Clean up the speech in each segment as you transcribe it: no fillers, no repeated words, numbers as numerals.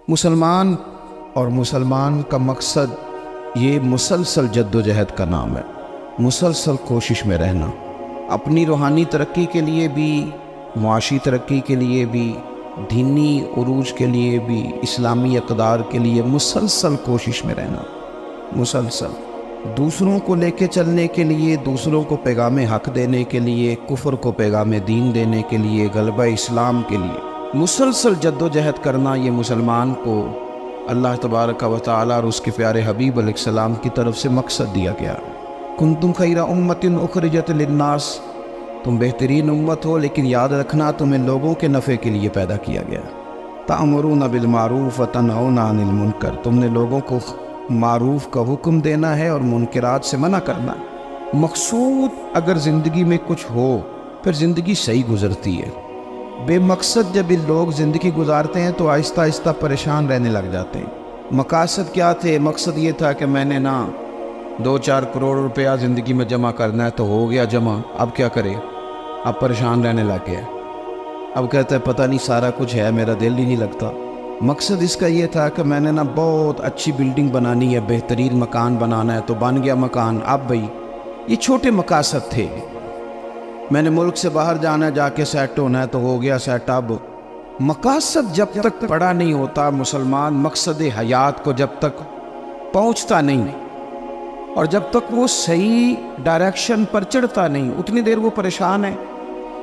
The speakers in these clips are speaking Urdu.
مسلمان اور مسلمان کا مقصد یہ مسلسل جد و جہد کا نام ہے، مسلسل کوشش میں رہنا، اپنی روحانی ترقی کے لیے بھی، معاشی ترقی کے لیے بھی، دینی عروج کے لیے بھی، اسلامی اقدار کے لیے مسلسل کوشش میں رہنا، مسلسل دوسروں کو لے کے چلنے کے لیے، دوسروں کو پیغام حق دینے کے لیے، کفر کو پیغام دین دینے کے لیے، غلبہ اسلام کے لیے مسلسل جد و جہد کرنا، یہ مسلمان کو اللہ تبارک و تعالی اور اس کے پیارے حبیب علیہ السلام کی طرف سے مقصد دیا گیا۔ کنتم خیر امت اخرجت للناس، تم بہترین امت ہو، لیکن یاد رکھنا تمہیں لوگوں کے نفع کے لیے پیدا کیا گیا۔ تأمرون بالمعروف وتنہون عن المنکر، تم نے لوگوں کو معروف کا حکم دینا ہے اور منکرات سے منع کرنا ہے۔ مقصود اگر زندگی میں کچھ ہو پھر زندگی صحیح گزرتی ہے۔ بے مقصد جب یہ لوگ زندگی گزارتے ہیں تو آہستہ آہستہ پریشان رہنے لگ جاتے ہیں۔ مقاصد کیا تھے؟ مقصد یہ تھا کہ میں نے 2-4 کروڑ روپیہ زندگی میں جمع کرنا ہے، تو ہو گیا جمع، اب کیا کرے؟ اب پریشان رہنے لگ گیا، اب کہتا ہے پتہ نہیں سارا کچھ ہے، میرا دل ہی نہیں لگتا۔ مقصد اس کا یہ تھا کہ میں نے بہت اچھی بلڈنگ بنانی ہے، بہترین مکان بنانا ہے، تو بن گیا مکان۔ اب بھائی یہ چھوٹے مقاصد تھے۔ میں نے ملک سے باہر جانا ہے، جا کے سیٹ ہونا ہے، تو ہو گیا سیٹ۔ اب مقاصد جب تک پڑا نہیں ہوتا، مسلمان مقصد حیات کو جب تک پہنچتا نہیں اور جب تک وہ صحیح ڈائریکشن پر چڑھتا نہیں، اتنی دیر وہ پریشان ہے۔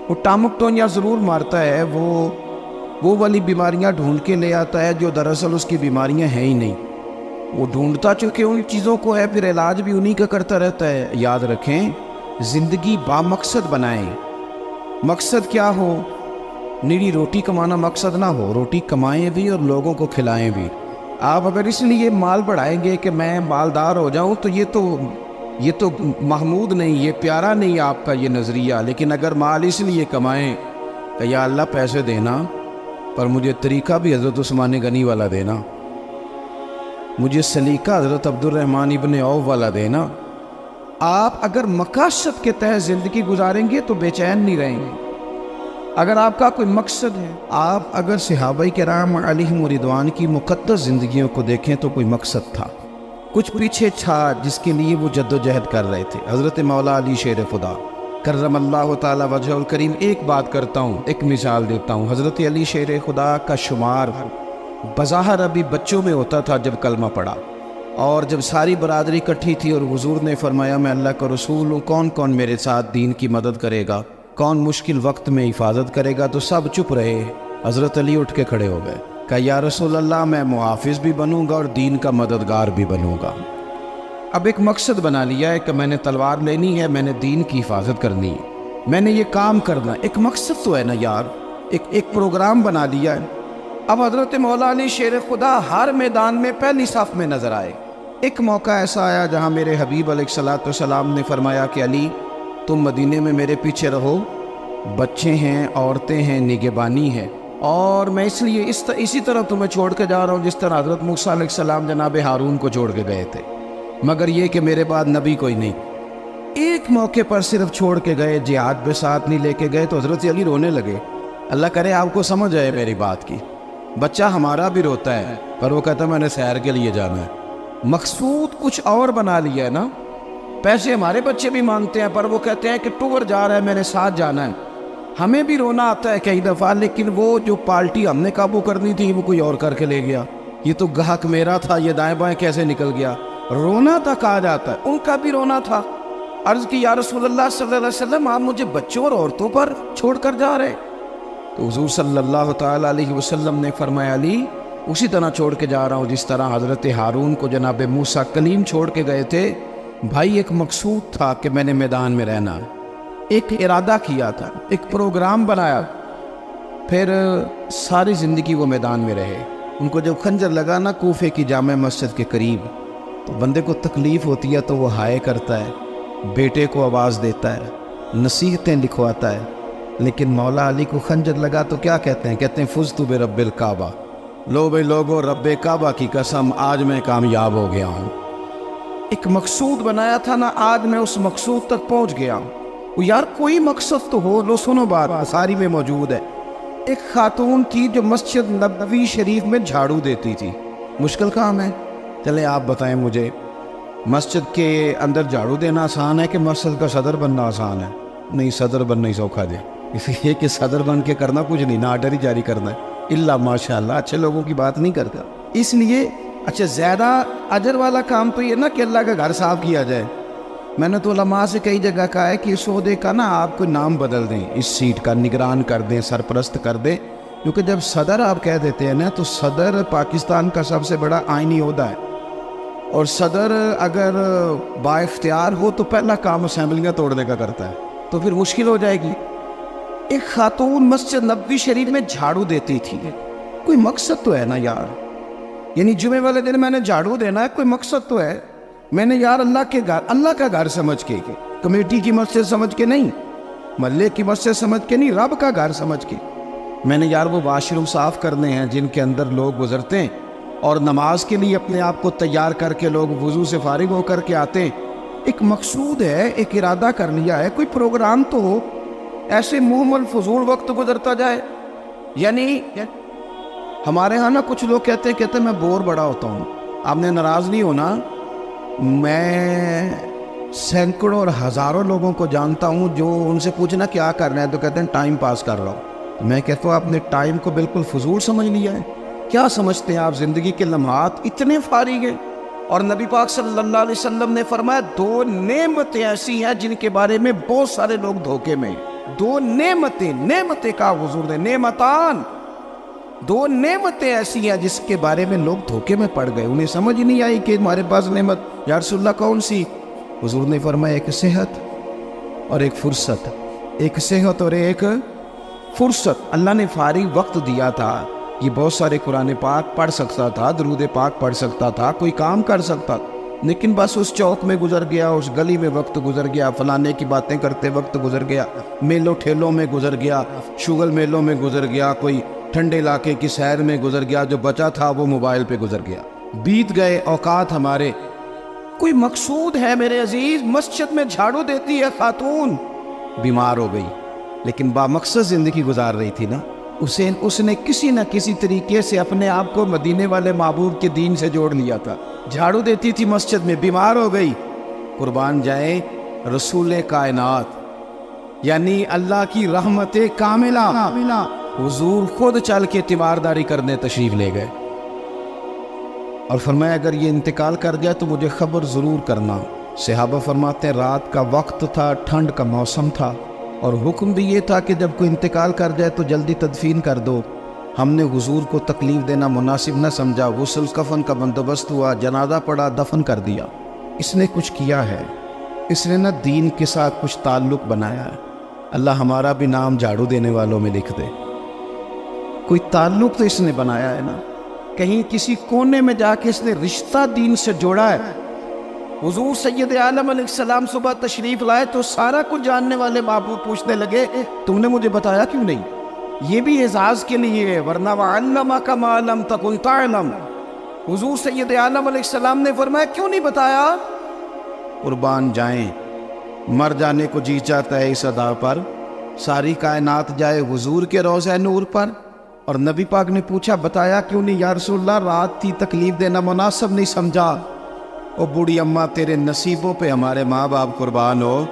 وہ ٹامک ٹونیا ضرور مارتا ہے، وہ والی بیماریاں ڈھونڈ کے لے آتا ہے جو دراصل اس کی بیماریاں ہیں ہی نہیں۔ وہ ڈھونڈتا چونکہ ان چیزوں کو ہے، پھر علاج بھی انہی کا کرتا رہتا ہے۔ یاد رکھیں، زندگی با مقصد بنائیں۔ مقصد کیا ہو؟ نیری روٹی کمانا مقصد نہ ہو، روٹی کمائیں بھی اور لوگوں کو کھلائیں بھی۔ آپ اگر اس لیے مال بڑھائیں گے کہ میں مالدار ہو جاؤں، تو یہ تو محمود نہیں، یہ پیارا نہیں آپ کا یہ نظریہ۔ لیکن اگر مال اس لیے کمائیں کہ یا اللہ پیسے دینا، پر مجھے طریقہ بھی حضرت عثمان غنی والا دینا، مجھے سلیقہ حضرت عبد الرحمن ابن عوف والا دینا۔ آپ اگر مقاصد کے تحت زندگی گزاریں گے تو بے چین نہیں رہیں گے۔ اگر آپ کا کوئی مقصد ہے، آپ اگر صحابہ کرام علیہم رضوان کی مقدس زندگیوں کو دیکھیں تو کوئی مقصد تھا، کچھ پیچھے تھا جس کے لیے وہ جد و جہد کر رہے تھے۔ حضرت مولا علی شیر خدا کرم اللہ تعالی وجہ الکریم، ایک بات کرتا ہوں، ایک مثال دیتا ہوں۔ حضرت علی شیر خدا کا شمار بظاہر ابھی بچوں میں ہوتا تھا جب کلمہ پڑھا، اور جب ساری برادری اکٹھی تھی اور حضور نے فرمایا میں اللہ کا رسول ہوں، کون کون میرے ساتھ دین کی مدد کرے گا، کون مشکل وقت میں حفاظت کرے گا، تو سب چپ رہے۔ حضرت علی اٹھ کے کھڑے ہو گئے، کہا یا رسول اللہ میں محافظ بھی بنوں گا اور دین کا مددگار بھی بنوں گا۔ اب ایک مقصد بنا لیا ہے کہ میں نے تلوار لینی ہے، میں نے دین کی حفاظت کرنی ہے، میں نے یہ کام کرنا ہے۔ ایک مقصد تو ہے نا یار، ایک پروگرام بنا لیا ہے۔ اب حضرت مولا علی شیر خدا ہر میدان میں پہلی صف میں نظر آئے۔ ایک موقع ایسا آیا جہاں میرے حبیب علیہ السلام نے فرمایا کہ علی تم مدینے میں میرے پیچھے رہو، بچے ہیں، عورتیں ہیں، نگہبانی ہے، اور میں اس لیے اسی طرح تمہیں چھوڑ کے جا رہا ہوں جس طرح حضرت موسیٰ علیہ السلام جناب ہارون کو چھوڑ کے گئے تھے، مگر یہ کہ میرے بعد نبی کوئی نہیں۔ ایک موقع پر صرف چھوڑ کے گئے، جہاد پہ ساتھ نہیں لے کے گئے، تو حضرت علی رونے لگے۔ اللہ کرے آپ کو سمجھ آئے میری بات کی۔ بچہ ہمارا بھی روتا ہے، پر وہ کہتا ہے میں نے سیر کے لیے جانا ہے۔ مقصود کچھ اور بنا لیا ہے نا۔ پیسے ہمارے بچے بھی مانگتے ہیں، پر وہ کہتے ہیں کہ ٹور جا رہا ہے، میرے ساتھ جانا ہے۔ ہمیں بھی رونا آتا ہے کئی دفعہ، لیکن وہ جو پارٹی ہم نے قابو کرنی تھی وہ کوئی اور کر کے لے گیا، یہ تو گاہک میرا تھا، یہ دائیں بائیں کیسے نکل گیا۔ رونا تک آ جاتا ہے، ان کا بھی رونا تھا۔ عرض کی یا رسول اللہ صلی اللہ علیہ وسلم آپ مجھے بچوں اور عورتوں پر چھوڑ کر جا رہے؟ تو حضور صلی اللہ تعالی علیہ وسلم نے فرمایا علی اسی طرح چھوڑ کے جا رہا ہوں جس طرح حضرت ہارون کو جناب موسیٰ کلیم چھوڑ کے گئے تھے۔ بھائی ایک مقصود تھا کہ میں نے میدان میں رہنا، ایک ارادہ کیا تھا، ایک پروگرام بنایا، پھر ساری زندگی وہ میدان میں رہے۔ ان کو جب خنجر لگا نا کوفے کی جامع مسجد کے قریب، تو بندے کو تکلیف ہوتی ہے تو وہ ہائے کرتا ہے، بیٹے کو آواز دیتا ہے، نصیحتیں لکھواتا ہے۔ لیکن مولا علی کو خنجر لگا تو کیا کہتے ہیں فزت برب الکعبہ، لو بھائی لوگو رب کعبہ کی قسم آج میں کامیاب ہو گیا ہوں۔ ایک مقصود بنایا تھا نا، آج میں اس مقصود تک پہنچ گیا ہوں۔ یار کوئی مقصد تو ہو، لو سنو بات بخاری میں موجود ہے، ایک خاتون تھی جو مسجد نبوی شریف میں جھاڑو دیتی تھی. مشکل کام ہے؟ چلے آپ بتائیں مجھے، مسجد کے اندر جھاڑو دینا آسان ہے کہ مسجد کا صدر بننا آسان ہے؟ نہیں، صدر بننا ہی سوکھا دے. اس لیے کہ صدر بن کے کرنا کچھ نہیں، نہ آرڈر ہی جاری کرنا ہے. اللہ ماشاء اللہ اچھے لوگوں کی بات نہیں کرتا. اس لیے اچھا زیادہ اجر والا کام تو یہ نا کہ اللہ کا گھر صاف کیا جائے. میں نے تو علماء سے کئی جگہ کہا ہے کہ اس عہدے کا نا آپ کو نام بدل دیں، اس سیٹ کا نگران کر دیں، سرپرست کر دیں. کیونکہ جب صدر آپ کہہ دیتے ہیں نا تو صدر پاکستان کا سب سے بڑا آئینی عہدہ ہے، اور صدر اگر با اختیار ہو تو پہلا کام اسمبلیاں توڑنے کا کرتا ہے، تو پھر مشکل ہو جائے گی. ایک خاتون مسجد نبوی شریف میں جھاڑو دیتی تھی. کوئی مقصد تو ہے نا یار، یعنی جمعے والے دن میں نے جھاڑو دینا ہے، کوئی مقصد تو ہے. میں نے یار اللہ کا گھر سمجھ کے، کمیٹی کی مسجد سمجھ کے نہیں، محلے کی مسجد سمجھ کے نہیں، رب کا گھر سمجھ کے میں نے یار وہ واش روم صاف کرنے ہیں جن کے اندر لوگ گزرتے ہیں اور نماز کے لیے اپنے آپ کو تیار کر کے لوگ وضو سے فارغ ہو کر کے آتے ہیں. ایک مقصود ہے، ایک ارادہ کر لیا ہے، کوئی پروگرام تو ہو. ایسے محمل فضول وقت گزرتا جائے. یعنی ہمارے ہاں نا کچھ لوگ کہتے ہیں میں بور بڑا ہوتا ہوں. آپ نے ناراض نہیں ہونا، میں سینکڑوں اور ہزاروں لوگوں کو جانتا ہوں جو ان سے پوچھنا کیا کر رہے ہیں تو کہتے ہیں ٹائم پاس کر رہا ہوں. میں کہتا ہوں آپ نے ٹائم کو بالکل فضول سمجھ لیا ہے. کیا سمجھتے ہیں آپ زندگی کے لمحات اتنے فارغ ہیں؟ اور نبی پاک صلی اللہ علیہ وسلم نے فرمایا 2 نعمتیں ایسی ہیں جن کے بارے میں بہت سارے لوگ دھوکے میں. 2 نعمتیں کا حضور نے، نعمتان، 2 نعمتیں ایسی ہیں جس کے بارے میں لوگ دھوکے میں پڑ گئے. انہیں سمجھ نہیں آئی کہ ہمارے پاس نعمت. یا رسول اللہ کون سی؟ حضور نے فرمایا ایک صحت اور ایک فرصت. ایک صحت اور ایک فرصت. اللہ نے فارغ وقت دیا تھا، یہ بہت سارے قرآن پاک پڑھ سکتا تھا، درود پاک پڑھ سکتا تھا، کوئی کام کر سکتا تھا، لیکن بس اس چوک میں گزر گیا، اس گلی میں وقت گزر گیا، فلانے کی باتیں کرتے وقت گزر گیا، میلوں ٹھیلوں میں گزر گیا، شغل میلوں میں گزر گیا، کوئی ٹھنڈے علاقے کی سیر میں گزر گیا، جو بچا تھا وہ موبائل پہ گزر گیا. بیت گئے اوقات ہمارے. کوئی مقصود ہے میرے عزیز؟ مسجد میں جھاڑو دیتی ہے خاتون، بیمار ہو گئی لیکن با مقصد زندگی گزار رہی تھی نا. اس نے کسی نہ کسی طریقے سے اپنے آپ کو مدینے والے محبوب کے دین سے جوڑ لیا تھا. جھاڑو دیتی تھی مسجد میں، بیمار ہو گئی. قربان جائیں رسول کائنات یعنی اللہ کی رحمت کاملہ حضور خود چل کے تیمارداری کرنے تشریف لے گئے اور فرمایا اگر یہ انتقال کر گیا تو مجھے خبر ضرور کرنا. صحابہ فرماتے ہیں رات کا وقت تھا، ٹھنڈ کا موسم تھا، اور حکم بھی یہ تھا کہ جب کوئی انتقال کر جائے تو جلدی تدفین کر دو. ہم نے حضور کو تکلیف دینا مناسب نہ سمجھا، غسل کفن کا بندوبست ہوا، جنازہ پڑا، دفن کر دیا. اس نے کچھ کیا ہے، اس نے نہ دین کے ساتھ کچھ تعلق بنایا ہے. اللہ ہمارا بھی نام جھاڑو دینے والوں میں لکھ دے. کوئی تعلق تو اس نے بنایا ہے نا، کہیں کسی کونے میں جا کے اس نے رشتہ دین سے جوڑا ہے. حضور سید عالم علیہ السلام صبح تشریف لائے تو سارا کچھ جاننے والے محبوب پوچھنے لگے تم نے مجھے بتایا کیوں نہیں؟ یہ بھی اعزاز کے لیے ہے، ورنہ وَعَلَّمَكَ مَا لَمْ تَكُنْ تَعْلَمْ. حضور سید عالم علیہ السلام نے فرمایا کیوں نہیں بتایا؟ قربان جائیں، مر جانے کو جی چاہتا ہے اس ادا پر. ساری کائنات جائے حضور کے روضہ نور پر. اور نبی پاک نے پوچھا بتایا کیوں نہیں؟ یا رسول اللہ رات تھی، تکلیف دینا مناسب نہیں سمجھا. او بوڑھی اماں تیرے نصیبوں پہ ہمارے ماں باپ قربان ہو.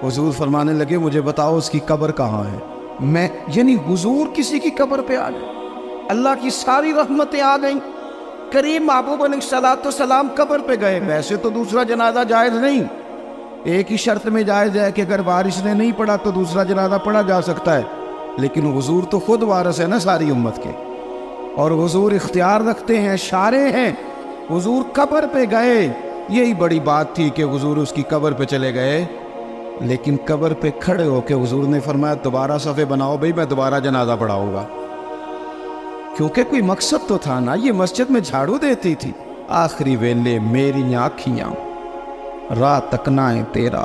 حضور فرمانے لگے مجھے بتاؤ اس کی قبر کہاں ہے. میں یعنی حضور کسی کی قبر پہ آ گئے، اللہ کی ساری رحمتیں آ گئیں. کریم محبوب علیہ السلام قبر پہ گئے. ویسے تو دوسرا جنازہ جائز نہیں، ایک ہی شرط میں جائز ہے کہ اگر وارث نے نہیں پڑھا تو دوسرا جنازہ پڑھا جا سکتا ہے، لیکن حضور تو خود وارث ہے نا ساری امت کے، اور حضور اختیار رکھتے ہیں، شارع ہیں. حضور قبر پہ گئے، یہی بڑی بات تھی کہ حضور اس کی قبر پہ چلے گئے. لیکن قبر پہ کھڑے ہو کے حضور نے فرمایا دوبارہ صفے بناؤ بھئی، میں دوبارہ جنازہ پڑھاؤں گا. کیونکہ کوئی مقصد تو تھا نا. یہ مسجد میں جھاڑو دیتی تھی. آخری ویلے میری آنکھیاں راہ تکنا ہے تیرا،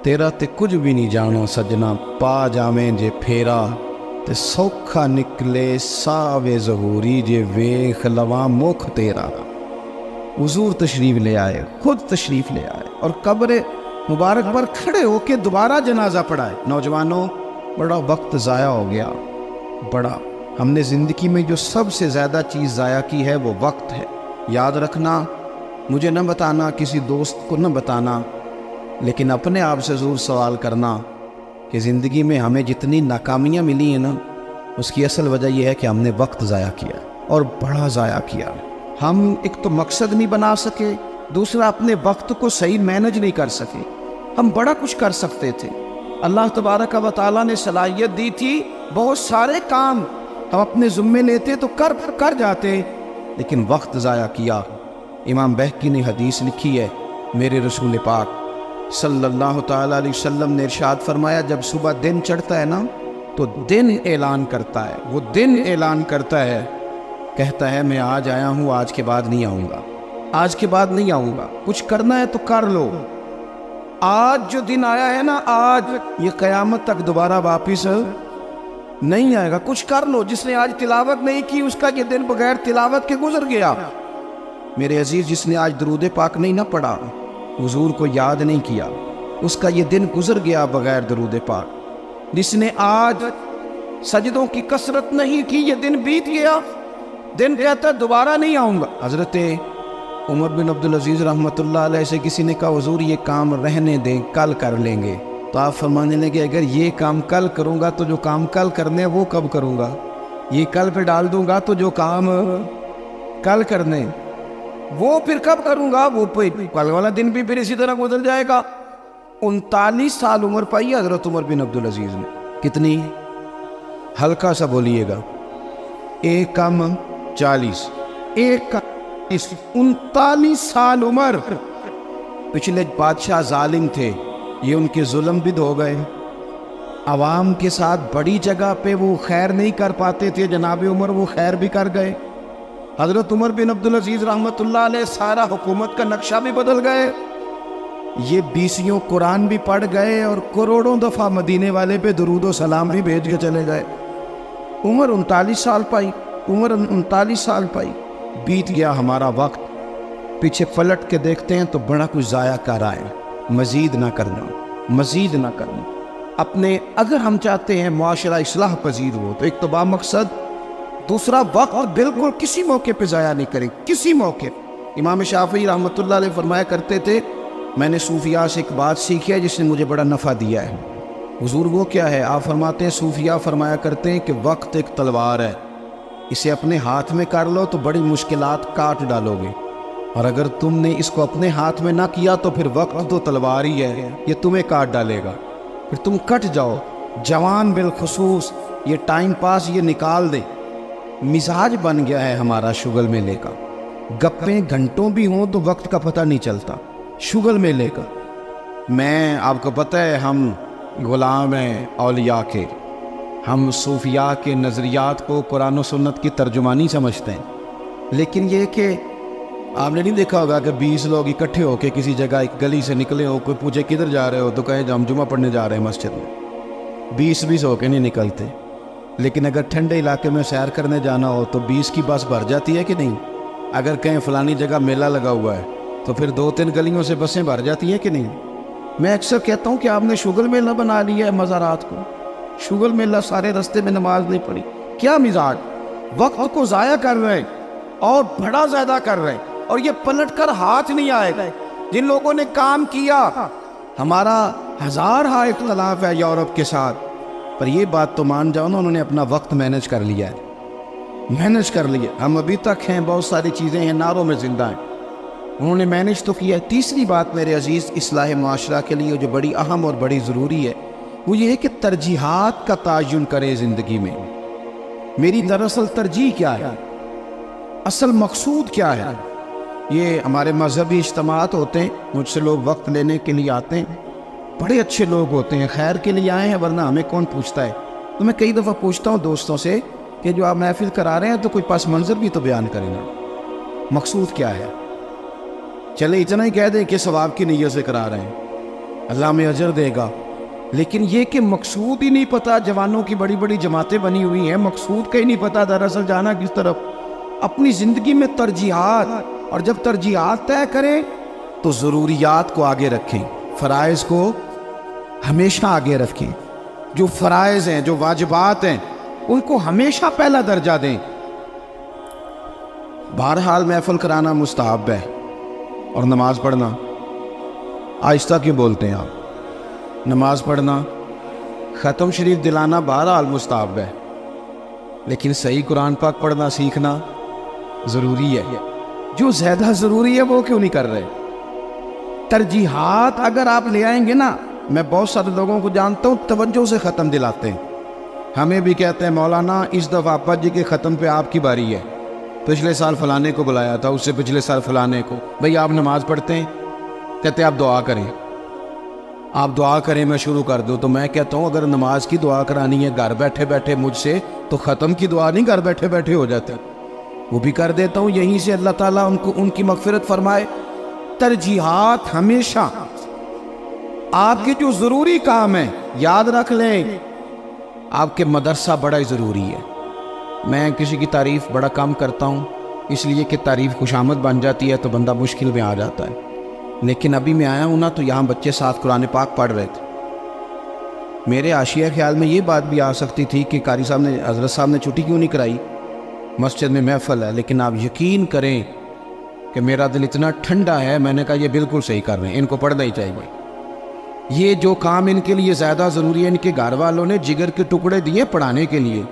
تیرا تے کچھ بھی نہیں جانو سجنا، پا جاویں جے پھیرا تے سوکھا نکلے ساوے ظہوری جے ویخ لواں مکھ تیرا. حضور تشریف لے آئے، خود تشریف لے آئے اور قبر مبارک پر کھڑے ہو کے دوبارہ جنازہ پڑھائے. نوجوانوں بڑا وقت ضائع ہو گیا. بڑا ہم نے زندگی میں جو سب سے زیادہ چیز ضائع کی ہے وہ وقت ہے۔ یاد رکھنا، مجھے نہ بتانا، کسی دوست کو نہ بتانا، لیکن اپنے آپ سے ضرور سوال کرنا کہ زندگی میں ہمیں جتنی ناکامیاں ملی ہیں نا، اس کی اصل وجہ یہ ہے کہ ہم نے وقت ضائع کیا، اور بڑا ضائع کیا۔ ہم ایک تو مقصد نہیں بنا سکے، دوسرا اپنے وقت کو صحیح مینج نہیں کر سکے۔ ہم بڑا کچھ کر سکتے تھے، اللہ تبارک و تعالیٰ نے صلاحیت دی تھی، بہت سارے کام ہم اپنے ذمے لیتے تو کر جاتے، لیکن وقت ضائع کیا۔ امام بہقی نے حدیث لکھی ہے، میرے رسول پاک صلی اللہ تعالیٰ علیہ وسلم نے ارشاد فرمایا، جب صبح دن چڑھتا ہے نا تو دن اعلان کرتا ہے، وہ دن اعلان کرتا ہے، کہتا ہے میں آج آیا ہوں، آج کے بعد نہیں آؤں گا، آج کے بعد نہیں آؤں گا، کچھ کرنا ہے تو کر لو۔ آج جو دن آیا ہے نا، آج یہ قیامت تک دوبارہ واپس نہیں آئے گا، کچھ کر لو۔ جس نے آج تلاوت نہیں کی اس کا یہ دن بغیر تلاوت کے گزر گیا۔ میرے عزیز، جس نے آج درود پاک نہیں نہ پڑھا، حضور کو یاد نہیں کیا، اس کا یہ دن گزر گیا بغیر درود پاک۔ جس نے آج سجدوں کی کثرت نہیں کی، یہ دن بیت گیا، دن کہتا ہے دوبارہ نہیں آؤں گا۔ حضرت عمر بن عبدالعزیز رحمۃ اللہ علیہ سے کسی نے کہا حضور یہ کام رہنے دیں، کل کر لیں گے، تو آپ فرمانے لگے اگر یہ کام کل کروں گا تو جو کام کل کرنے وہ کب کروں گا، یہ کل پہ ڈال دوں گا تو جو کام کل کرنے وہ پھر کب کروں گا، وہ کل والا دن بھی پھر اسی طرح گزر جائے گا۔ 39 سال عمر پائی حضرت عمر بن عبدالعزیز نے۔ کتنی؟ ہلکا سا بولیے گا، 1 کم 40، 1 کم 39 سال عمر۔ پچھلے بادشاہ ظالم تھے، یہ ان کے ظلم بھی ہو گئے، عوام کے ساتھ بڑی جگہ پہ وہ خیر نہیں کر پاتے تھے، جناب عمر وہ خیر بھی کر گئے۔ حضرت عمر بن عبدالعزیز رحمۃ اللہ علیہ سارا حکومت کا نقشہ بھی بدل گئے، یہ 20 قرآن بھی پڑھ گئے اور کروڑوں دفعہ مدینے والے پہ درود و سلام بھی بھیج کے چلے گئے۔ عمر 39 سال پائی، عمر 39 سال پائی، بیت گیا ہمارا وقت۔ پیچھے پلٹ کے دیکھتے ہیں تو بڑا کچھ ضائع کر رہا ہے، مزید نہ کرنا، مزید نہ کرنا۔ اپنے اگر ہم چاہتے ہیں معاشرہ اصلاح پذیر ہو تو ایک تو با مقصد، دوسرا وقت بالکل کسی موقع پہ ضائع نہیں کریں، کسی موقع۔ امام شافعی رحمۃ اللہ علیہ فرمایا کرتے تھے، میں نے صوفیاء سے ایک بات سیکھی ہے جس نے مجھے بڑا نفع دیا ہے۔ حضور وہ کیا ہے؟ آپ فرماتے ہیں صوفیاء فرمایا کرتے ہیں کہ وقت ایک تلوار ہے، اسے اپنے ہاتھ میں کر لو تو بڑی مشکلات کاٹ ڈالو گے، اور اگر تم نے اس کو اپنے ہاتھ میں نہ کیا تو پھر وقت تو تلوار ہی ہے، یہ تمہیں کاٹ ڈالے گا، پھر تم کٹ جاؤ۔ جوان بالخصوص یہ ٹائم پاس یہ نکال دے۔ مزاج بن گیا ہے ہمارا شغل میلے کا، گپیں گھنٹوں بھی ہوں تو وقت کا پتہ نہیں چلتا۔ شغل میلے کا، میں آپ کو پتہ ہے ہم غلام ہیں اولیاء کے، ہم صوفیاء کے نظریات کو قرآن و سنت کی ترجمانی سمجھتے ہیں، لیکن یہ کہ آپ نے نہیں دیکھا ہوگا کہ 20 لوگ اکٹھے ہو کے کسی جگہ ایک گلی سے نکلے ہو، کوئی پوچھے کدھر جا رہے ہو تو کہیں ہم جمعہ پڑھنے جا رہے ہیں مسجد میں، 20 ہو کے نہیں نکلتے۔ لیکن اگر ٹھنڈے علاقے میں سیر کرنے جانا ہو تو 20 کی بس بھر جاتی ہے کہ نہیں؟ اگر کہیں فلانی جگہ میلہ لگا ہوا ہے تو پھر 2-3 گلیوں سے بسیں بھر جاتی ہیں کہ نہیں؟ میں اکثر کہتا ہوں کہ آپ نے شغل میلہ بنا لیا ہے مزارات کو، شغل میلہ، سارے رستے میں نماز نہیں پڑھی، کیا مزاج، وقت کو ضائع کر رہے اور بڑا زیادہ کر رہے، اور یہ پلٹ کر ہاتھ نہیں آئے گا۔ جن لوگوں نے کام کیا، ہمارا 1000 اختلاف ہے یورپ کے ساتھ، پر یہ بات تو مان جاؤ نا، انہوں نے اپنا وقت مینج کر لیا ہے، مینج کر لیا۔ ہم ابھی تک ہیں، بہت ساری چیزیں ہیں، ناروں میں زندہ ہیں، انہوں نے مینج تو کیا ہے۔ تیسری بات میرے عزیز اصلاح معاشرہ کے لیے جو بڑی اہم اور بڑی ضروری ہے وہ یہ ہے کہ ترجیحات کا تعین کرے زندگی میں۔ میری دراصل ترجیح کیا ہے، اصل مقصود کیا ہے؟ یہ ہمارے مذہبی اجتماعات ہوتے ہیں، مجھ سے لوگ وقت لینے کے لیے آتے ہیں، بڑے اچھے لوگ ہوتے ہیں، خیر کے لیے آئے ہیں، ورنہ ہمیں کون پوچھتا ہے۔ تو میں کئی دفعہ پوچھتا ہوں دوستوں سے کہ جو آپ محفل کرا رہے ہیں تو کوئی پس منظر بھی تو بیان کریں نا، مقصود کیا ہے؟ چلے اتنا ہی کہہ دیں کہ ثواب کی نیت سے کرا رہے ہیں، اللہ میں اجر دے گا، لیکن یہ کہ مقصود ہی نہیں پتہ۔ جوانوں کی بڑی بڑی جماعتیں بنی ہوئی ہیں، مقصود کا ہی نہیں پتہ دراصل جانا کس طرف۔ اپنی زندگی میں ترجیحات، اور جب ترجیحات طے کریں تو ضروریات کو آگے رکھیں، فرائض کو ہمیشہ آگے رکھیں۔ جو فرائض ہیں، جو واجبات ہیں، ان کو ہمیشہ پہلا درجہ دیں۔ بہرحال محفل کرانا مستحب ہے، اور نماز پڑھنا، آہستہ کیوں بولتے ہیں آپ؟ نماز پڑھنا، ختم شریف دلانا بہرحال مستحب ہے، لیکن صحیح قرآن پاک پڑھنا سیکھنا ضروری ہے۔ جو زیادہ ضروری ہے وہ کیوں نہیں کر رہے؟ ترجیحات اگر آپ لے آئیں گے نا، میں بہت سارے لوگوں کو جانتا ہوں توجہ سے ختم دلاتے ہیں، ہمیں بھی کہتے ہیں مولانا اس دفعہ ابا جی کے ختم پہ آپ کی باری ہے، پچھلے سال فلانے کو بلایا تھا، اس سے پچھلے سال فلانے کو۔ بھئی آپ نماز پڑھتے ہیں؟ کہتے ہیں آپ دعا کریں، آپ دعا کریں میں شروع کر دوں۔ تو میں کہتا ہوں اگر نماز کی دعا کرانی ہے گھر بیٹھے بیٹھے مجھ سے، تو ختم کی دعا نہیں گھر بیٹھے بیٹھے ہو جاتا، وہ بھی کر دیتا ہوں، یہیں سے اللہ تعالیٰ ان کی مغفرت فرمائے۔ ترجیحات ہمیشہ آپ کے جو ضروری کام ہیں یاد رکھ لیں، آپ کے مدرسہ بڑا ہی ضروری ہے۔ میں کسی کی تعریف بڑا کم کرتا ہوں، اس لیے کہ تعریف خوشامد بن جاتی ہے تو بندہ مشکل میں آ جاتا ہے، لیکن ابھی میں آیا ہوں نا تو یہاں بچے ساتھ قرآن پاک پڑھ رہے تھے، میرے عاشیہ خیال میں یہ بات بھی آ سکتی تھی کہ قاری صاحب نے، حضرت صاحب نے چھٹی کیوں نہیں کرائی، مسجد میں محفل ہے، لیکن آپ یقین کریں کہ میرا دل اتنا ٹھنڈا ہے، میں نے کہا یہ بالکل صحیح کر رہے ہیں، ان کو پڑھنا ہی چاہیے۔ یہ جو کام ان کے لیے زیادہ ضروری ہے، ان کے گھر والوں نے جگر کے ٹکڑے دیے پڑھانے کے لیے،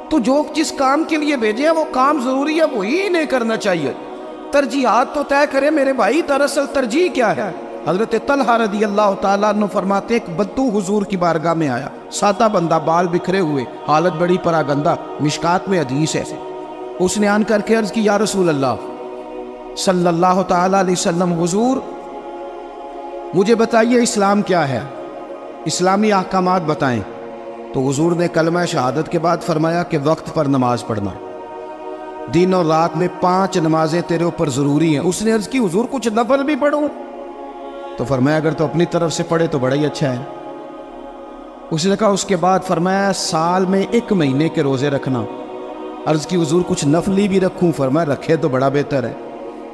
تو جو جس کام کے لیے بھیجے وہ کام ضروری ہے وہی نہیں کرنا چاہیے۔ ترجیحات تو طے کرے میرے بھائی، دراصل ترجیح کیا ہے؟ حضرت طلحہ رضی اللہ تعالیٰ عنہ فرماتے ایک بدو حضور کی بارگاہ میں آیا، سادہ بندہ، بال بکھرے ہوئے، حالت بڑی پراگندہ، مشکات میں حدیث ہے۔ اس نے آن کر کے عرض کی یا رسول اللہ صلی اللہ تعالیٰ علیہ وسلم، حضور مجھے بتائیے اسلام کیا ہے، اسلامی احکامات بتائیں۔ تو حضور نے کلمہ شہادت کے بعد فرمایا کہ وقت پر نماز پڑھنا، دن اور رات میں 5 نمازیں تیرے اوپر ضروری ہیں۔ اس نے عرض کی حضور کچھ نفل بھی پڑھوں؟ تو فرمایا اگر تو اپنی طرف سے پڑھے تو بڑا ہی اچھا ہے۔ اس نے کہا اس کے بعد فرمایا سال میں 1 مہینے کے روزے رکھنا۔ عرض کی حضور کچھ نفلی بھی رکھوں؟ فرمایا رکھے تو بڑا بہتر ہے۔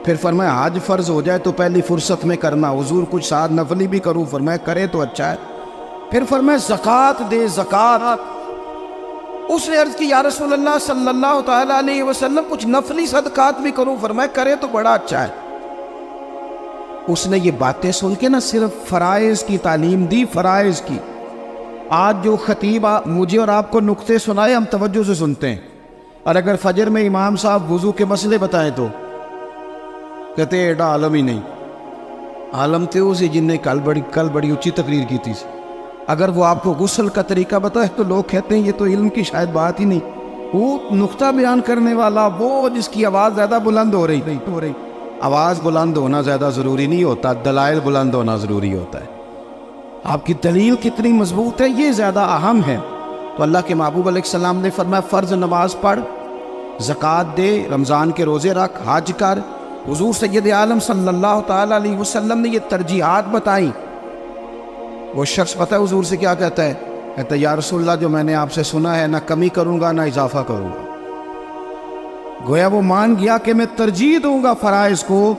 پھر فرمایا حج فرض ہو جائے تو پہلی فرصت میں کرنا، حضور کچھ ساتھ نفلی بھی کروں؟ فرمایا کرے تو اچھا ہے۔ پھر فرمایا زکوٰۃ دے، زکوٰۃ۔ اس نے عرض کی یا رسول اللہ صلی اللہ تعالیٰ علیہ وسلم کچھ نفلی صدقات بھی کروں؟ فرمایا کرے تو بڑا اچھا ہے۔ اس نے یہ باتیں سن کے نہ صرف فرائض کی تعلیم دی، فرائض کی۔ آج جو خطیب مجھے اور آپ کو نقطے سنائے ہم توجہ سے سنتے ہیں، اور اگر فجر میں امام صاحب وضو کے مسئلے بتائیں تو کہتے ہیں ایڈا عالم ہی نہیں، عالم تھے اسی جن نے کل بڑی اونچی تقریر کی تھی۔ اگر وہ آپ کو غسل کا طریقہ بتائے تو لوگ کہتے ہیں یہ تو علم کی شاید بات ہی نہیں۔ وہ نقطہ بیان کرنے والا، وہ جس کی آواز زیادہ بلند ہو رہی، آواز بلند ہونا زیادہ ضروری نہیں ہوتا، دلائل بلند ہونا ضروری ہوتا ہے۔ آپ کی دلیل کتنی مضبوط ہے یہ زیادہ اہم ہے۔ تو اللہ کے محبوب علیہ السلام نے فرمایا فرض نماز پڑھ، زکوٰۃ دے، رمضان کے روزے رکھ، حج کر۔ حضور سید عالم صلی اللہ تعالیٰ علیہ وسلم نے یہ ترجیحات بتائیں۔ وہ شخص پتہ ہے حضور سے کیا کہتا ہے؟ کہتا ہے یا رسول اللہ جو میں نے آپ سے سنا ہے نہ کمی کروں گا نہ اضافہ کروں گا۔ گویا وہ مان گیا کہ میں ترجیح دوں گا فرائض کو۔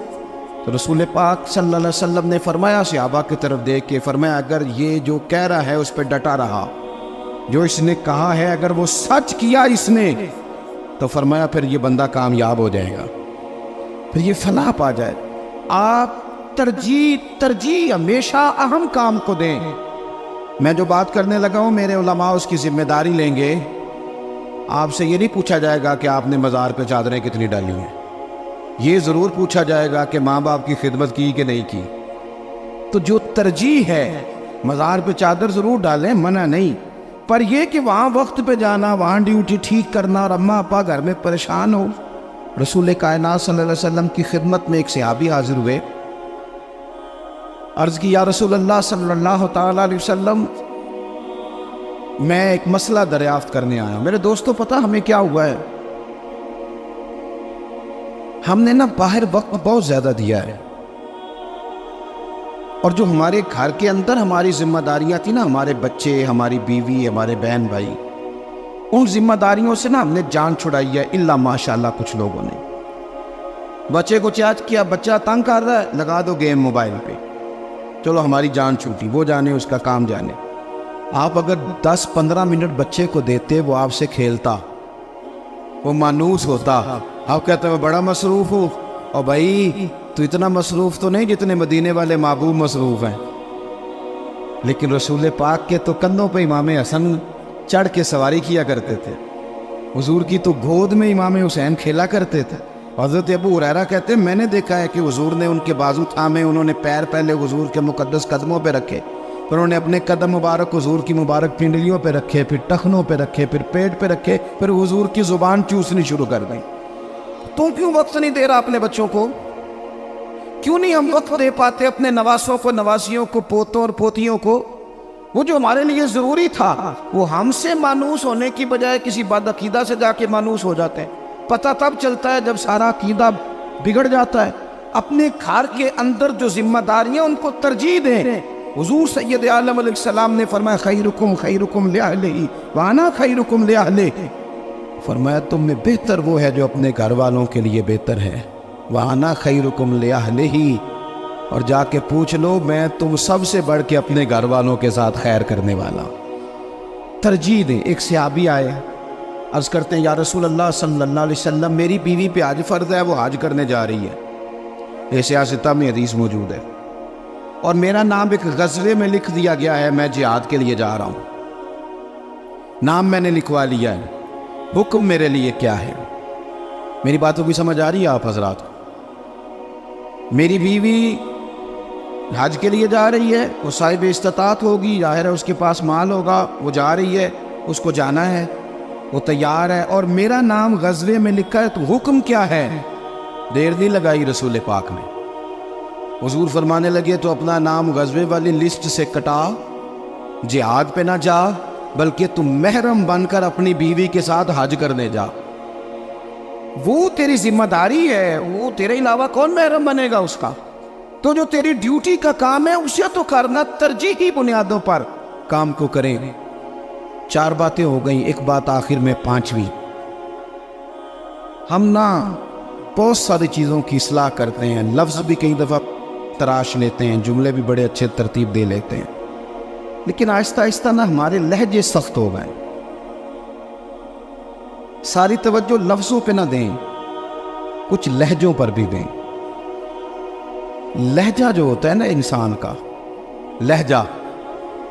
تو رسول پاک صلی اللہ علیہ وسلم نے فرمایا صحابہ کی طرف دیکھ کے فرمایا اگر یہ جو کہہ رہا ہے اس پہ ڈٹا رہا، جو اس نے کہا ہے اگر وہ سچ کیا اس نے، تو فرمایا پھر یہ بندہ کامیاب ہو جائے گا، پھر یہ فلاح پا جائے۔ آپ ترجیح ہمیشہ اہم کام کو دیں۔ میں جو بات کرنے لگا ہوں میرے علماء اس کی ذمہ داری لیں گے۔ آپ سے یہ نہیں پوچھا جائے گا کہ آپ نے مزار پہ چادریں کتنی ڈالی ہیں، یہ ضرور پوچھا جائے گا کہ ماں باپ کی خدمت کی کہ نہیں کی۔ تو جو ترجیح ہے مزار پہ چادر ضرور ڈالیں، منع نہیں، پر یہ کہ وہاں وقت پہ جانا، وہاں ڈیوٹی ٹھیک کرنا اور اماں ابا گھر میں پریشان ہو۔ رسول کائنات صلی اللہ علیہ وسلم کی خدمت میں ایک صحابی حاضر ہوئے، عرض کی یا رسول اللہ صلی اللہ تعالیٰ علیہ وسلم میں ایک مسئلہ دریافت کرنے آیا۔ میرے دوستو پتہ ہمیں کیا ہوا ہے؟ ہم نے نا باہر وقت بہت زیادہ دیا ہے، اور جو ہمارے گھر کے اندر ہماری ذمہ داریاں تھیں نا، ہمارے بچے، ہماری بیوی، ہمارے بہن بھائی، ان ذمہ داریوں سے نا ہم نے جان چھڑائی ہے، الا ماشاءاللہ کچھ لوگوں نے۔ بچے کو چارج کیا، بچہ تنگ کر رہا ہے، لگا دو گیم موبائل پہ، چلو ہماری جان چھوٹی، وہ جانے اس کا کام جانے۔ آپ اگر 10-15 منٹ بچے کو دیتے وہ آپ سے کھیلتا، وہ مانوس ہوتا. آپ کہتے ہیں میں بڑا مصروف ہوں، اور بھائی تو اتنا مصروف تو نہیں جتنے مدینے والے محبوب مصروف ہیں. لیکن رسول پاک کے تو کندھوں پہ امام حسن چڑھ کے سواری کیا کرتے تھے. حضور کی تو گود میں امام حسین کھیلا کرتے تھے. حضرت ابو ہریرہ کہتے ہیں میں نے دیکھا ہے کہ حضور نے ان کے بازو تھامے، انہوں نے پیر پہلے حضور کے مقدس قدموں پہ رکھے، پھر انہوں نے اپنے قدم مبارک حضور کی مبارک پنڈلیوں پہ رکھے، پھر ٹخنوں پہ رکھے، پھر پیٹ پہ رکھے، پھر حضور کی زبان چوسنی شروع کر دیں. تو کیوں وقت نہیں دے رہا اپنے بچوں کو؟ کیوں نہیں ہم وقت دے پاتے اپنے نواسوں کو، نواسیوں کو، پوتوں اور پوتیوں کو؟ وہ جو ہمارے لیے ضروری تھا وہ ہم سے مانوس ہونے کی بجائے کسی بد عقیدہ سے جا کے مانوس ہو جاتے ہیں. پتہ تب چلتا ہے جب سارا عقیدہ بگڑ جاتا ہے. اپنے گھر کے اندر جو ذمہ داریاں ان کو ترجیح دیں. حضور سید عالم علیہ السلام نے فرمایا خیرکم خیرکم لأہلہ وانا خیرکم لأہلہ. فرمایا تم میں بہتر وہ ہے جو اپنے گھر والوں کے لیے بہتر ہے. وانا خیرکم لأہلہ، اور جا کے پوچھ لو میں تم سب سے بڑھ کے اپنے گھر والوں کے ساتھ خیر کرنے والا. ترجیح دیں. ایک صحابی آئے، عرض کرتے ہیں یا رسول اللہ صلی اللہ علیہ وسلم میری بیوی پہ حج فرض ہے، وہ حج کرنے جا رہی ہے، یہ سیاستہ میں حدیث موجود ہے، اور میرا نام ایک غزوے میں لکھ دیا گیا ہے، میں جہاد کے لیے جا رہا ہوں، نام میں نے لکھوا لیا ہے، حکم میرے لیے کیا ہے؟ میری باتوں کی سمجھ آ رہی ہے آپ حضرات کو؟ میری بیوی حج کے لیے جا رہی ہے، وہ صاحب استطاعت ہوگی، ظاہر ہے اس کے پاس مال ہوگا، وہ جا رہی ہے، اس کو جانا ہے، وہ تیار ہے، اور میرا نام غزوے میں لکھا ہے، تو حکم کیا ہے؟ دیر نہیں لگائی رسول پاک نے. حضور فرمانے لگے تو اپنا نام غزوے والی لسٹ سے کٹا، جہاد پہ نہ جا، بلکہ تم محرم بن کر اپنی بیوی کے ساتھ حج کرنے جا. وہ تیری ذمہ داری ہے، وہ تیرے علاوہ کون محرم بنے گا اس کا؟ تو جو تیری ڈیوٹی کا کام ہے اسے تو کرنا، ترجیحی بنیادوں پر کام کو کریں. 4 باتیں ہو گئیں، ایک بات آخر میں 5ویں. ہم نا بہت ساری چیزوں کی اصلاح کرتے ہیں، لفظ بھی کئی دفعہ تراش لیتے ہیں، جملے بھی بڑے اچھے ترتیب دے لیتے ہیں، لیکن آہستہ آہستہ نا ہمارے لہجے سخت ہو گئے. ساری توجہ لفظوں پہ نہ دیں، کچھ لہجوں پر بھی دیں. لہجہ جو ہوتا ہے نا انسان کا، لہجہ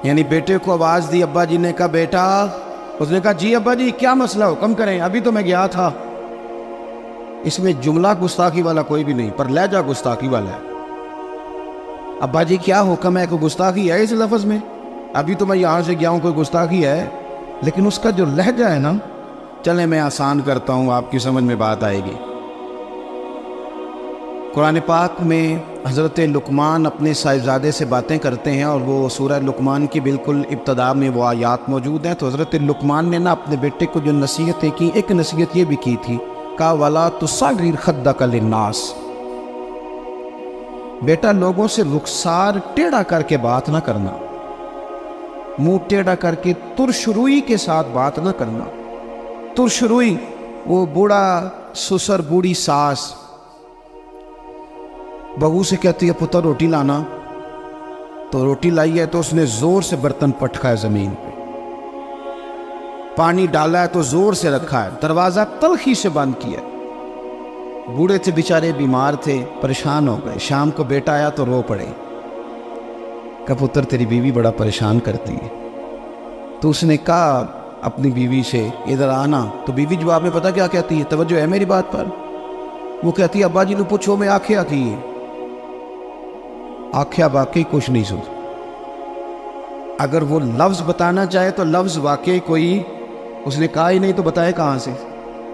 یعنی بیٹے کو آواز دی، ابا جی نے کہا بیٹا، اس نے کہا جی ابا جی کیا مسئلہ، حکم کریں، ابھی تو میں گیا تھا. اس میں جملہ گستاخی والا کوئی بھی نہیں، پر لہجہ گستاخی والا ہے. ابا جی کیا حکم ہے؟ کوئی گستاخی ہے اس لفظ میں؟ ابھی تو میں یہاں سے گیا ہوں، کوئی گستاخی ہے؟ لیکن اس کا جو لہجہ ہے نا، چلیں میں آسان کرتا ہوں، آپ کی سمجھ میں بات آئے گی. قرآن پاک میں حضرت لقمان اپنے صاحبزادے سے باتیں کرتے ہیں، اور وہ سورہ لقمان کی بالکل ابتدا میں وہ آیات موجود ہیں. تو حضرت لقمان نے نا اپنے بیٹے کو جو نصیحتیں کی، ایک نصیحت یہ بھی کی تھی، کہا وَلَا تُصَغِّرْ خَدَّكَ لِلنَّاسِ، بیٹا لوگوں سے رخسار ٹیڑھا کر کے بات نہ کرنا، منہ ٹیڑھا کر کے ترشروئی کے ساتھ بات نہ کرنا. ترشروئی، وہ بوڑھا سسر بوڑھی ساس بہو سے کہتی ہے پتر روٹی لانا، تو روٹی لائی ہے تو اس نے زور سے برتن پٹکا ہے زمین پہ، پانی ڈالا ہے تو زور سے رکھا ہے، دروازہ تلخی سے بند کیا. بوڑھے تھے بیچارے، بیمار تھے، پریشان ہو گئے. شام کو بیٹا آیا تو رو پڑے، کہ پتر تیری بیوی بڑا پریشان کرتی ہے. تو اس نے کہا اپنی بیوی سے ادھر آنا، تو بیوی جواب میں پتہ کیا کہتی ہے؟ توجہ ہے میری بات پر؟ وہ کہتی ہے ابا جی نے پوچھو میں آکھیا کی ہے. آکھیا واقعی کچھ نہیں سن. اگر وہ لفظ بتانا چاہے تو لفظ واقعی کوئی اس نے کہا ہی نہیں، تو بتائے کہاں سے؟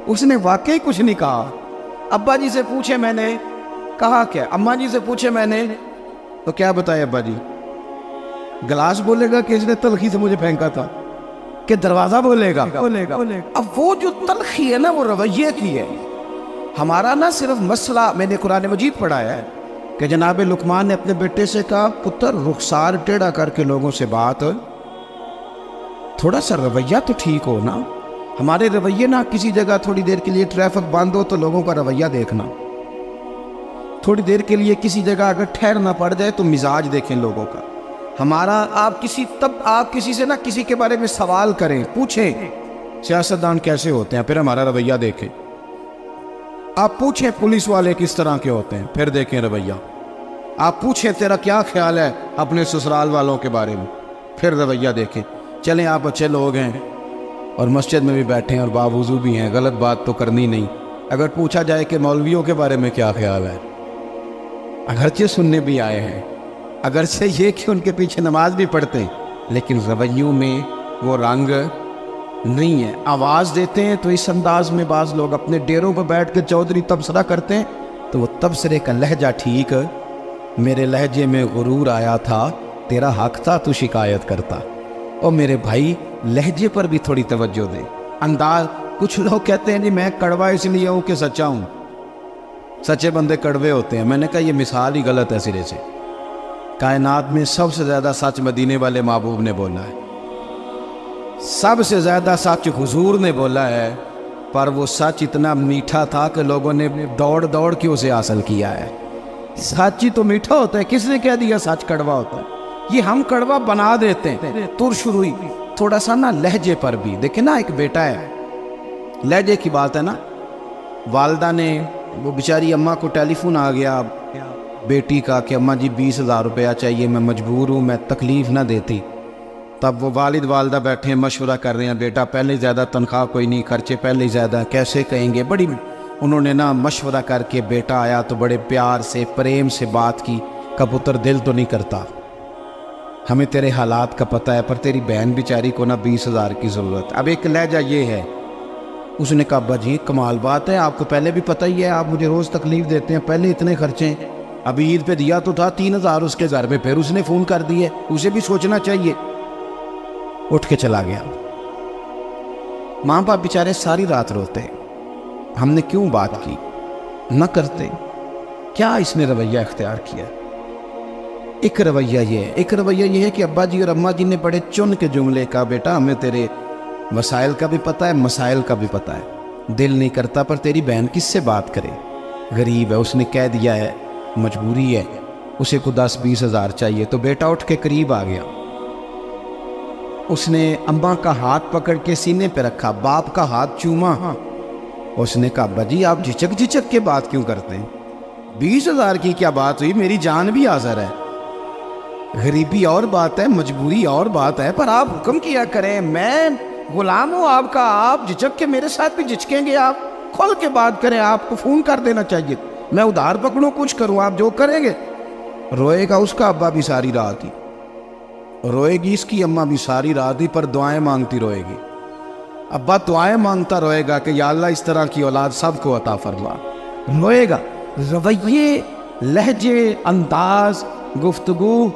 اس نے واقعی کچھ نہیں کہا. ابا جی سے پوچھے میں نے، کہا کیا؟ اماں جی سے پوچھے میں نے، تو کیا بتائے ابا جی؟ گلاس بولے گا کہ اس نے تلخی سے مجھے پھینکا تھا، کہ دروازہ بولے گا؟ اب وہ جو تلخی ہے نا، وہ رویے کی ہے. ہمارا نہ صرف مسئلہ، میں نے قرآن مجید پڑھا ہے کہ جناب لقمان نے اپنے بیٹے سے کہا پتر رخسار ٹیڑھا کر کے لوگوں سے بات، تھوڑا سا رویہ تو ٹھیک ہو نا. ہمارے رویے نا، کسی جگہ تھوڑی دیر کے لیے ٹریفک بند ہو تو لوگوں کا رویہ دیکھنا، تھوڑی دیر کے لیے کسی جگہ اگر ٹھہرنا پڑ جائے تو مزاج دیکھیں لوگوں کا. ہمارا آپ کسی سے نہ کسی کے بارے میں سوال کریں، پوچھیں سیاستدان کیسے ہوتے ہیں، پھر ہمارا رویہ دیکھیں۔ آپ پوچھیں پولیس والے کس طرح کے ہوتے ہیں، پھر دیکھیں رویہ۔ آپ پوچھیں تیرا کیا خیال ہے اپنے سسرال والوں کے بارے میں، پھر رویہ دیکھیں۔ چلیں آپ اچھے لوگ ہیں اور مسجد میں بھی بیٹھے ہیں اور باوضو بھی ہیں، غلط بات تو کرنی نہیں۔ اگر پوچھا جائے کہ مولویوں کے بارے میں کیا خیال ہے، اگرچہ سننے بھی آئے ہیں، اگرچہ یہ کہ ان کے پیچھے نماز بھی پڑھتے ہیں، لیکن رویوں میں وہ رنگ نہیں ہے۔ آواز دیتے ہیں تو اس انداز میں بعض لوگ اپنے ڈیروں پر بیٹھ کے چودھری تبصرہ کرتے ہیں، تو وہ تبصرے کا لہجہ ٹھیک، میرے لہجے میں غرور آیا تھا، تیرا حق تھا تو شکایت کرتا۔ اور میرے بھائی لہجے پر بھی تھوڑی توجہ دے، انداز۔ کچھ لوگ کہتے ہیں جی میں کڑوا اس لیے ہوں کہ سچا ہوں، سچے بندے کڑوے ہوتے ہیں۔ میں نے کہا یہ مثال ہی غلط ہے سرے سے۔ کائنات میں سب سے زیادہ سچ مدینے والے محبوب نے بولا ہے، سب سے زیادہ سچ حضور نے بولا ہے، پر وہ سچ اتنا میٹھا تھا کہ لوگوں نے دوڑ دوڑ کے اسے حاصل کیا ہے۔ سچ ہی تو میٹھا ہوتا ہے، کس نے کہہ دیا سچ کڑوا ہوتا ہے؟ یہ ہم کڑوا بنا دیتے ہیں۔ ترش روئی تھوڑا سا نا لہجے پر بھی دیکھیں نا، ایک بیٹا ہے، لہجے کی بات ہے نا۔ والدہ نے، وہ بیچاری اماں کو ٹیلی فون آ گیا بیٹی کا کہ اماں جی 20,000 روپیہ چاہیے، میں مجبور ہوں، میں تکلیف نہ دیتی۔ تب وہ والد والدہ بیٹھے ہیں، مشورہ کر رہے ہیں، بیٹا پہلے زیادہ تنخواہ کوئی نہیں، خرچے پہلے زیادہ، کیسے کہیں گے؟ بڑی انہوں نے نا مشورہ کر کے، بیٹا آیا تو بڑے پیار سے پریم سے بات کی کہ پتر دل تو نہیں کرتا، ہمیں تیرے حالات کا پتہ ہے، پر تیری بہن بیچاری کو نا 20,000 کی ضرورت۔ اب ایک لہجہ یہ ہے، اس نے کہا ابا جی کمال بات ہے، آپ کو پہلے بھی پتہ ہی ہے، آپ مجھے روز تکلیف دیتے ہیں، پہلے اتنے خرچے ہیں، ابھی عید پہ دیا تو تھا 3,000 اس کے گھر میں، پھر اس نے فون کر دیے، اسے بھی سوچنا چاہیے۔ اٹھ کے چلا گیا۔ ماں باپ بیچارے ساری رات روتے، ہم نے کیوں بات کی؟ نہ کرتے، کیا اس نے رویہ اختیار کیا؟ ایک رویہ یہ ہے کہ ابا جی اور اماں جی نے بڑے چن کے جملے کا، بیٹا ہمیں تیرے وسائل کا بھی پتہ ہے، مسائل کا بھی پتہ ہے، دل نہیں کرتا، پر تیری بہن کس سے بات کرے، غریب ہے، اس نے کہہ دیا ہے مجبوری ہے، اسے کو 10-20 ہزار چاہیے۔ تو بیٹا اٹھ کے قریب آ گیا، اس نے اماں کا ہاتھ پکڑ کے سینے پہ رکھا، باپ کا ہاتھ چوما، اس نے کہا ابا جی آپ جھچک کے بات کیوں کرتے ہیں؟ 20,000 کی کیا بات ہوئی، میری جان بھی حاضر ہے، غریبی اور بات ہے، مجبوری اور بات ہے، پر آپ حکم کیا کریں، میں غلام ہوں آپ کا، آپ جھچک کے میرے ساتھ بھی جھچکیں گے؟ آپ کھول کے بات کریں، آپ کو فون کر دینا چاہیے، میں ادھار پکڑوں، کچھ کروں، آپ جو کریں گے۔ روئے گا اس کا ابا بھی ساری رات ہی، روئے گی اس کی اماں بھی ساری رات ہی، پر دعائیں مانگتی روئے گی۔ ابا دعائیں مانگتا روئے گا کہ یا اللہ اس طرح کی اولاد سب کو عطا فرما، روئے گا۔ رویے، لہجے، انداز، گفتگو،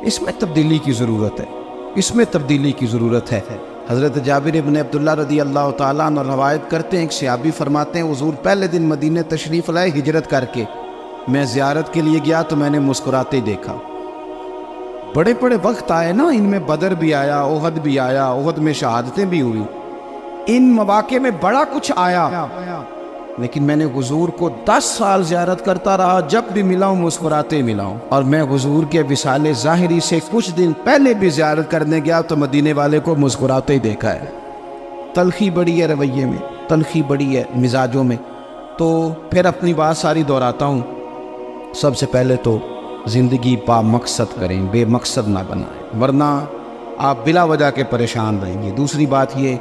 اس میں تبدیلی کی ضرورت ہے، اس میں تبدیلی کی ضرورت ہے۔ حضرت جابر ابن عبداللہ رضی اللہ تعالیٰ عنہ روایت کرتے ہیں، ایک صحابی فرماتے ہیں حضور پہلے دن مدینہ تشریف لائے ہجرت کر کے، میں زیارت کے لیے گیا تو میں نے مسکراتے دیکھا۔ بڑے بڑے وقت آئے نا، ان میں بدر بھی آیا، احد بھی آیا، احد میں شہادتیں بھی ہوئی، ان مواقع میں بڑا کچھ آیا، لیکن میں نے حضور کو 10 سال زیارت کرتا رہا، جب بھی ملا ہوں مسکراتے ملا ہوں۔ اور میں حضور کے وصال ظاہری سے کچھ دن پہلے بھی زیارت کرنے گیا تو مدینے والے کو مسکراتے ہی دیکھا ہے۔ تلخی بڑی ہے رویے میں، تلخی بڑی ہے مزاجوں میں۔ تو پھر اپنی بات ساری دہراتا ہوں، سب سے پہلے تو زندگی با مقصد کریں، بے مقصد نہ بنائیں، ورنہ آپ بلا وجہ کے پریشان رہیں گے۔ دوسری بات یہ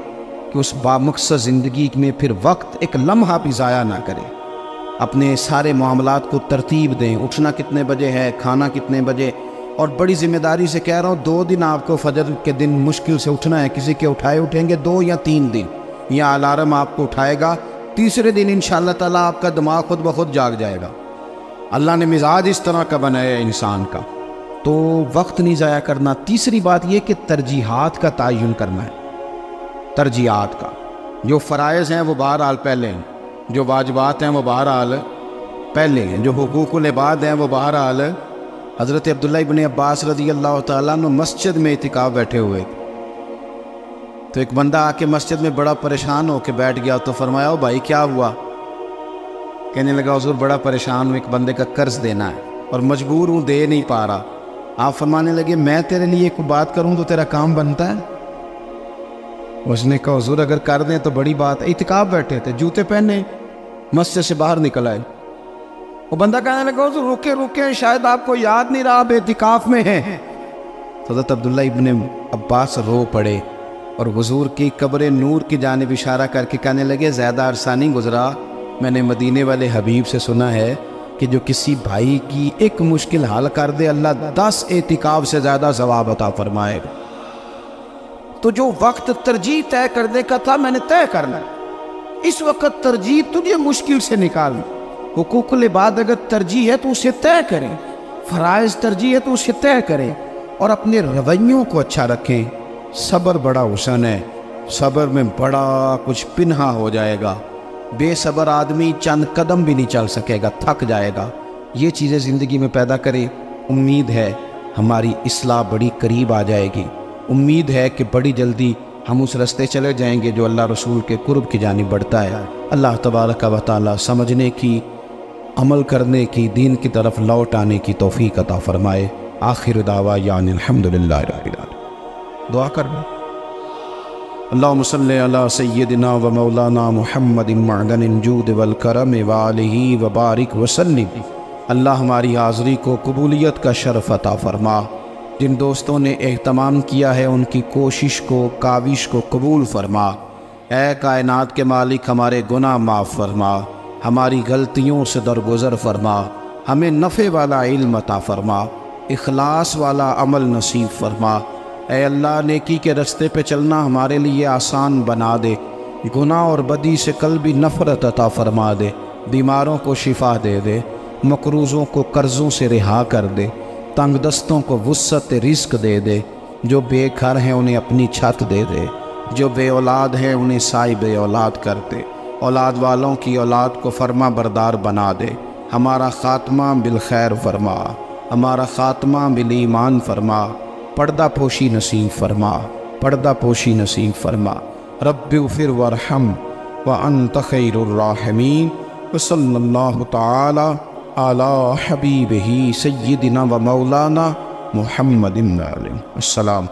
کہ اس با مقصد زندگی میں پھر وقت ایک لمحہ بھی ضائع نہ کریں، اپنے سارے معاملات کو ترتیب دیں، اٹھنا کتنے بجے ہے، کھانا کتنے بجے، اور بڑی ذمہ داری سے کہہ رہا ہوں 2 دن آپ کو فجر کے دن مشکل سے اٹھنا ہے، کسی کے اٹھیں گے 2 یا 3 دن، یا الارم آپ کو اٹھائے گا، تیسرے دن انشاءاللہ تعالیٰ آپ کا دماغ خود بخود جاگ جائے گا۔ اللہ نے مزاج اس طرح کا بنایا ہے انسان کا، تو وقت نہیں ضائع کرنا۔ تیسری بات یہ کہ ترجیحات کا تعین کرنا ہے، ترجیحات کا، جو فرائض ہیں وہ بہرحال پہلے ہیں، جو واجبات ہیں وہ بہرحال پہلے ہیں، جو حقوق العباد ہیں وہ بہرحال۔ حضرت عبداللہ ابن عباس رضی اللہ تعالیٰ عنہ مسجد میں اعتکاف بیٹھے ہوئے، تو ایک بندہ آ کے مسجد میں بڑا پریشان ہو کے بیٹھ گیا، تو فرمایا او بھائی کیا ہوا؟ کہنے لگا حضور بڑا پریشان ہوں، ایک بندے کا قرض دینا ہے اور مجبور ہوں، دے نہیں پا رہا۔ آپ فرمانے لگے میں تیرے لیے کوئی بات کروں تو تیرا کام بنتا ہے؟ اس نے کہا حضور اگر کر دیں تو بڑی بات ہے۔ اعتکاف بیٹھے تھے، جوتے پہنے مسجد سے باہر نکل آئے۔ وہ بندہ کہنے لگا حضور رکے رکے، شاید آپ کو یاد نہیں رہا، آپ اعتکاف میں ہیں۔ حضرت عبداللہ ابن عباس رو پڑے اور حضور کی قبر نور کی جانب اشارہ کر کے کہنے لگے زیادہ عرصہ نہیں گزرا، میں نے مدینے والے حبیب سے سنا ہے کہ جو کسی بھائی کی ایک مشکل حل کر دے اللہ 10 اعتکاف سے زیادہ ثواب عطا فرمائے گا۔ تو جو وقت ترجیح طے کرنے کا تھا میں نے طے کرنا ہے، اس وقت ترجیح تجھے مشکل سے نکال۔ حقوق العباد اگر ترجیح ہے تو اسے طے کریں، فرائض ترجیح ہے تو اسے طے کریں، اور اپنے رویوں کو اچھا رکھیں۔ صبر بڑا حسن ہے، صبر میں بڑا کچھ پنہا ہو جائے گا۔ بے صبر آدمی چند قدم بھی نہیں چل سکے گا، تھک جائے گا۔ یہ چیزیں زندگی میں پیدا کریں۔ امید ہے ہماری اصلاح بڑی قریب آ جائے گی، امید ہے کہ بڑی جلدی ہم اس رستے چلے جائیں گے جو اللہ رسول کے قرب کی جانب بڑھتا ہے۔ اللہ تبارک و تعالی سمجھنے کی، عمل کرنے کی، دین کی طرف لوٹ آنے کی توفیق عطا فرمائے۔ آخر دعوانا الحمدللہ رب العالمین۔ دعا کرنا۔ اللہم صلی علی سیدنا و مولانا محمد معدن الجود والکرم وآلہ وبارک وسلم۔ اللہ ہماری حاضری کو قبولیت کا شرف عطا فرما۔ جن دوستوں نے اہتمام کیا ہے ان کی کوشش کو، کاوش کو قبول فرما۔ اے کائنات کے مالک ہمارے گناہ معاف فرما، ہماری غلطیوں سے درگزر فرما، ہمیں نفع والا علم عطا فرما، اخلاص والا عمل نصیب فرما۔ اے اللہ نیکی کے رستے پہ چلنا ہمارے لیے آسان بنا دے، گناہ اور بدی سے قلبی نفرت عطا فرما دے، بیماروں کو شفا دے دے، مقروضوں کو قرضوں سے رہا کر دے، تنگ دستوں کو وسعت رزق دے دے، جو بے گھر ہیں انہیں اپنی چھت دے دے، جو بے اولاد ہیں انہیں صاحب اولاد کر دے، اولاد والوں کی اولاد کو فرما بردار بنا دے، ہمارا خاتمہ بالخیر فرما، ہمارا خاتمہ بالایمان فرما، پردہ پوشی نصیب فرما، پردہ پوشی نصیب فرما۔ رب اغفر وارحم وانت خیر الراحمین، وصلی اللہ تعالی علی حبیبہ سیدنا و مولانا محمد۔ السلام۔